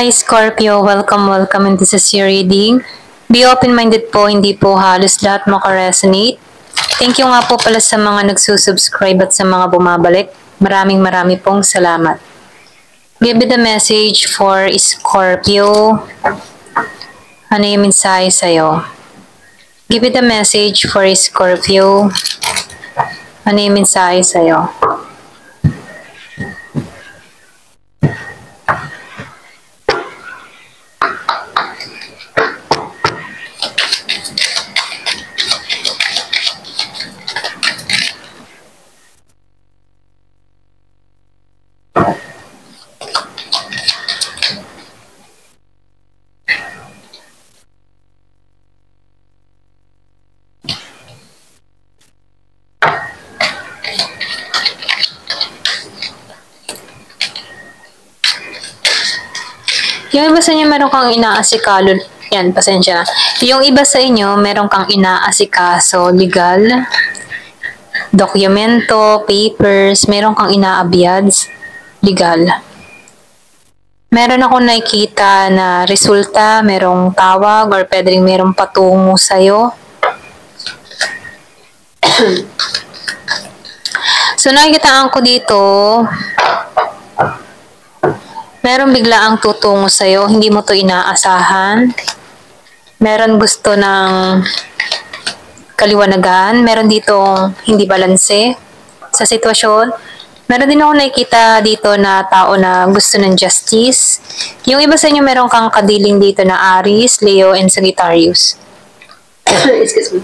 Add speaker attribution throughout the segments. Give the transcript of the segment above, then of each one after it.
Speaker 1: Hi Scorpio, welcome and this is your reading. Be open-minded po, hindi po halos lahat makaresonate. Thank you nga po pala sa mga nagsusubscribe at sa mga bumabalik. Maraming pong salamat. Give me the message for Scorpio. Ano yung mensahe sa'yo? Give me the message for Scorpio. Ano yung mensahe sa'yo? Yung iba sa inyo meron kang inaasikalo, yan, pasensya na. Yung iba sa inyo meron kang inaasikaso, legal, dokumento, papers, meron kang inaabiyads, legal. Meron ako nakikita na resulta, merong tawag or pwedeng merong patungo sa'yo. So nakikitaan ko dito, meron biglaang tutungo sa'yo, hindi mo to inaasahan. Meron gusto ng kaliwanagan, meron ditong hindi balanse sa sitwasyon. Meron din ako nakikita dito na tao na gusto ng justice. Yung iba sa inyo meron kang kadiling dito na Aries, Leo, and Sagittarius. Excuse me.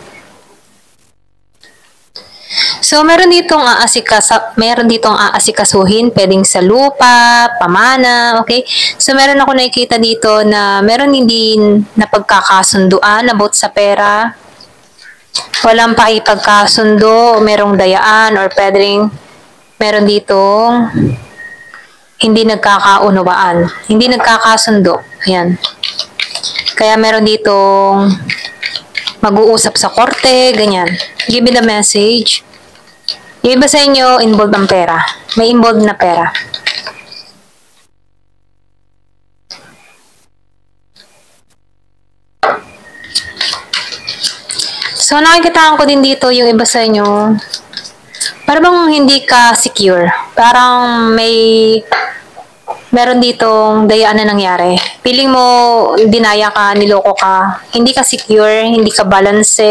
Speaker 1: So, meron ditong aasikasuhin, pwedeng sa lupa, pamana, okay? So, meron ako nakikita dito na meron hindi napagkakasunduan about sa pera. Walang pakipagkasundo, merong dayaan, or pwedeng meron ditong hindi nagkakaunawaan, hindi nagkakasundo. Ayan. Kaya meron ditong mag-uusap sa korte, ganyan. Give me the message. Yung iba sa inyo, involved ang pera. May involved na pera. So, nakikita ko din dito yung iba sa inyo, parang hindi ka secure. Parang meron ditong dayaan na nangyari. Feeling mo, dinaya ka, niloko ka. Hindi ka secure, hindi ka balance.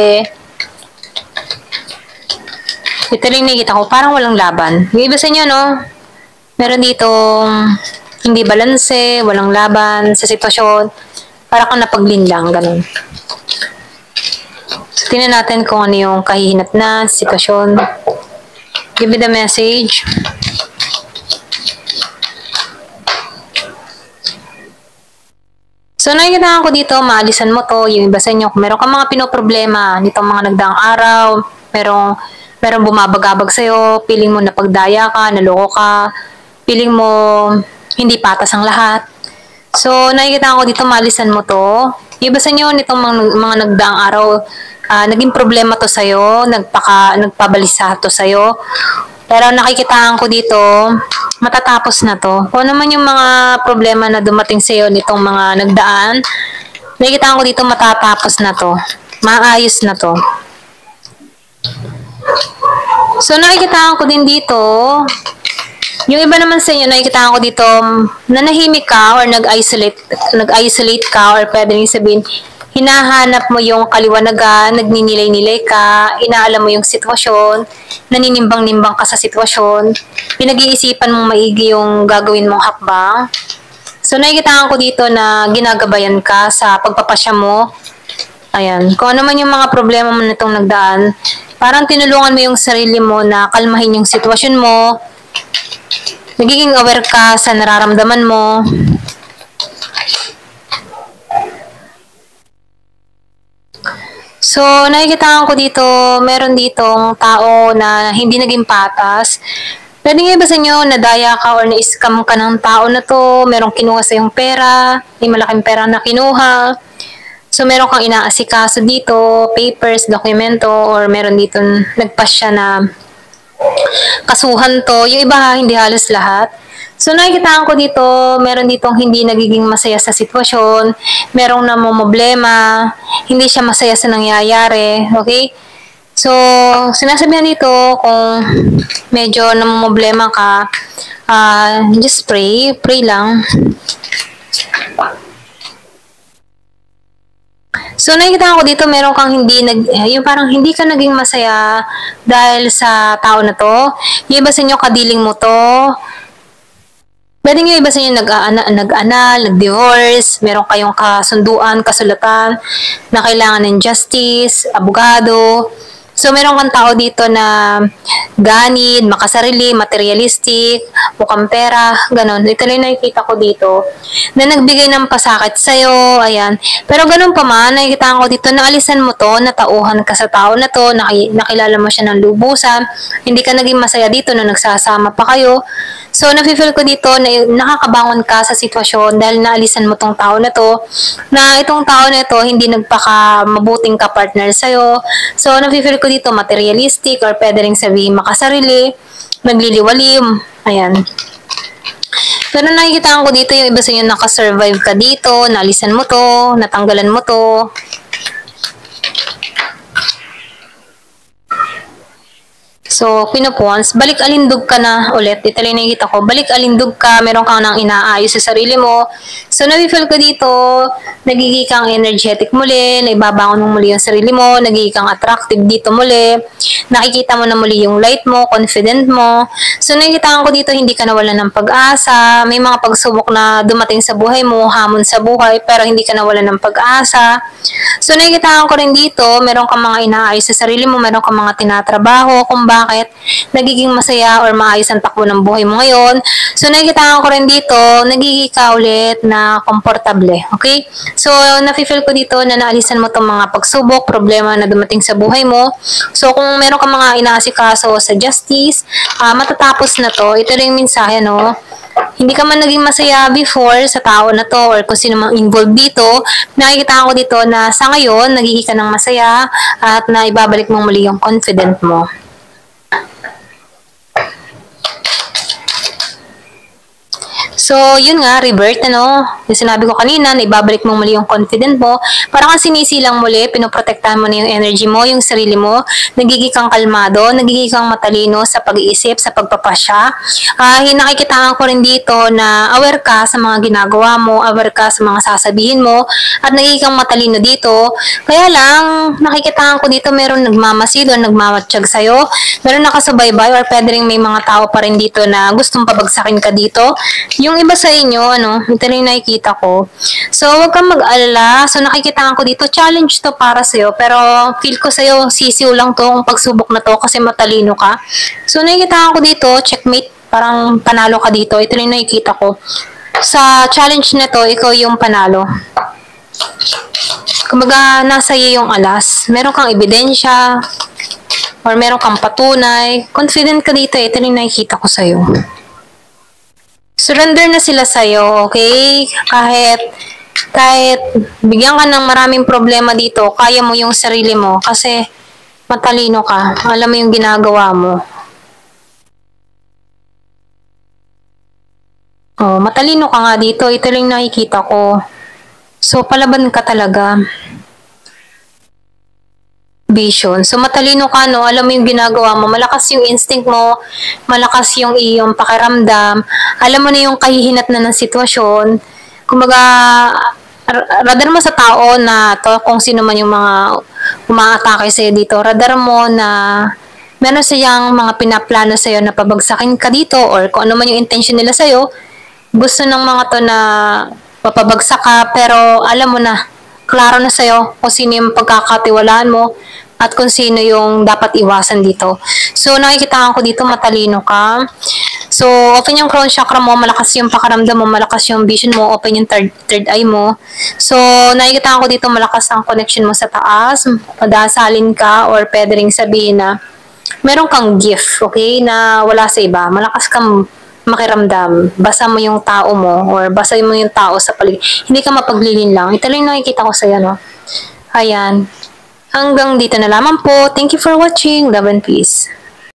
Speaker 1: Ito rin nakikita ko, parang walang laban. Yung iba sa inyo, no? Meron ditong hindi balanse, walang laban sa sitwasyon. Parang kang napaglinlang, ganun. So, tingnan natin kung ano yung kahihinat na sitwasyon. Give me the message. So, nakikita ko dito, maalisan mo to, yung iba sa inyo, kung meron kang mga pinoproblema nitong mga nagdaang araw, merong bumabagabag sa'yo, feeling mo napagdaya ka, naloko ka, feeling mo hindi patas ang lahat. So, nakikita ko dito, maalisan mo to. Yung iba sa inyo, nitong mga nagdaang araw, naging problema to sa'yo, nagpabalisa to sa'yo. Pero nakikitaan ko dito, matatapos na to. Kung naman yung mga problema na dumating sa'yo nitong mga nagdaan, nakikitaan ko dito, matatapos na to. Maayos na to. So, nakikitaan ko din dito, yung iba naman sa inyo, nakikitaan ko dito, nanahimik ka or nag-isolate ka or pwede rin sabihin, hinahanap mo yung kaliwanagan, nagninilay-nilay ka, inaalam mo yung sitwasyon, naninimbang-nimbang ka sa sitwasyon, pinag-iisipan mong maigi yung gagawin mong hakbang. So, nakikitaan ko dito na ginagabayan ka sa pagpapasya mo. Ayan. Kung ano man yung mga problema mo nitong nagdaan, parang tinulungan mo yung sarili mo na kalmahin yung sitwasyon mo, nagiging aware ka sa nararamdaman mo. So, nakikita ko dito, meron ditong tao na hindi naging patas. Pwede nga ba sa inyo, nadaya ka or na-scam ka ng tao na to, merong kinuha sa yung pera, may malaking pera na kinuha. So, meron kang inaasikaso dito, papers, dokumento, or meron dito nagpas siya na kasuhan to. Yung iba hindi halos lahat. So nakikita ko dito, meron ditong hindi nagiging masaya sa sitwasyon, merong namomroblema, hindi siya masaya sa nangyayari, okay? So, sinasabihan dito kung medyo namomroblema ka, just pray lang. So, nakikita ko dito, meron kang yung parang hindi ka naging masaya dahil sa tao na to. Yung iba sa inyo, kadiling mo to. Pwede nyo iba sa inyo nag-anal, nag-divorce, meron kayong kasunduan, kasulatan, na kailangan ng justice, abogado. So, meron kang tao dito na ganid, makasarili, materialistic, mukhang pera, ganun. Ito lang nakikita ko dito. Na nagbigay ng pasakit sa'yo, ayan. Pero ganun pa man, nakikita ko dito, naalisan mo to, natauhan ka sa tao na to, nakilala mo siya ng lubusan, hindi ka naging masaya dito na nagsasama pa kayo. So, nafe-feel ko dito na nakakabangon ka sa sitwasyon dahil naalisan mo tong tao na to, na itong tao na to hindi nagpaka-mabuting ka-partner sa'yo. So, nafe-feel ko dito materialistic or pwede rin sabihin makasarili, nagliliwalim, ayan. Pero nakikita ko dito yung iba sa inyo nakasurvive ka dito, naalisan mo to, natanggalan mo to. So, Queen of Wands, balik alindog ka na ulit. Ito lang nakikita ko. Balik alindog ka, meron kang nang inaayos sa sarili mo. So, nafe-feel ko dito, nagiging kang energetic muli, naibabangon mo muli yung sarili mo, nagiging kang attractive dito muli, nakikita mo na muli yung light mo, confident mo. So, nakikita ko dito, hindi ka nawalan ng pag-asa, may mga pagsubok na dumating sa buhay mo, hamon sa buhay, pero hindi ka nawalan ng pag-asa. So, nakikita ko rin dito, meron kang mga inaayos sa sarili mo, meron kang mga tinatrabaho, kung bakit nagiging masaya or maayos ang takbo ng buhay mo ngayon. So, nakikita ko rin dito, nagiging ka ulit na komportable. Okay? So, nafe-feel ko dito na naalisan mo itong mga pagsubok, problema na dumating sa buhay mo. So, kung meron kang mga inaasikaso sa justice, matatapos na to. Ito rin yung mensahe, no? Hindi ka man naging masaya before sa tao na to or kung sino mang involved dito, nakikita ko dito na sa ngayon, nagiging ka ng masaya at na ibabalik mo muli yung confident mo. So, yun nga, revert, ano, yung sinabi ko kanina, na ibabalik mo muli yung confident mo, parang kang sinisilang muli, pinoprotektahan mo na yung energy mo, yung sarili mo, nagiging kang kalmado, nagiging kang matalino sa pag-iisip, sa pagpapasya. Nakikitaan ko rin dito na aware ka sa mga ginagawa mo, aware ka sa mga sasabihin mo, at nagiging kang matalino dito. Kaya lang, nakikitaan ko dito, meron nagmamasid o nagmamatsyag sa'yo, meron nakasubaybay, or pwede rin may mga tao pa rin dito na gustong pabagsakin ka dito. Yung iba sa inyo, ito rin nakikita ko. So, huwag kang mag-alala. So, nakikita ko dito, challenge to para sa'yo. Pero, feel ko sa'yo, sisiw lang tong pagsubok na to kasi matalino ka. So, nakikita ko dito, checkmate, parang panalo ka dito. Ito rin nakikita ko. Sa challenge na to, ikaw yung panalo. Kumbaga, nasa iyo yung alas. Meron kang ebidensya, or meron kang patunay. Confident ka dito, ito rin nakikita ko sa'yo. Surrender na sila sa'yo, okay? Kahit bigyan ka ng maraming problema dito, kaya mo yung sarili mo kasi matalino ka. Alam mo yung ginagawa mo. Oh, matalino ka nga dito. Ito lang nakikita ko. So, palaban ka talaga. Vision. So, matalino ka, no? Alam mo yung ginagawa mo. Malakas yung instinct mo. Malakas yung iyong pakiramdam. Alam mo na yung kahihinat na ng sitwasyon. Kumbaga, radar mo sa tao na to, kung sino man yung mga umaatake sa'yo dito. Radar mo na meron siyang mga pinaplano sa'yo na pabagsakin ka dito or kung ano man yung intention nila sa'yo. Gusto ng mga to na papabagsak ka, pero alam mo na, klaro na sa'yo kung sino yung pagkakatiwalaan mo at kung sino yung dapat iwasan dito. So, nakikita ko dito, matalino ka. So, open yung crown chakra mo, malakas yung pakaramdam mo, malakas yung vision mo, open yung third eye mo. So, nakikita ko dito, malakas ang connection mo sa taas, padasalin ka, or pwede rin sabihin na meron kang gift, okay, na wala sa iba. Malakas kang makiramdam, basa mo yung tao mo or basa mo yung tao sa paligid. Hindi ka mapaglilin lang. Ito lang yung nakikita ko sa'yo, no? Ayan. Hanggang dito na lamang po. Thank you for watching. Love and peace.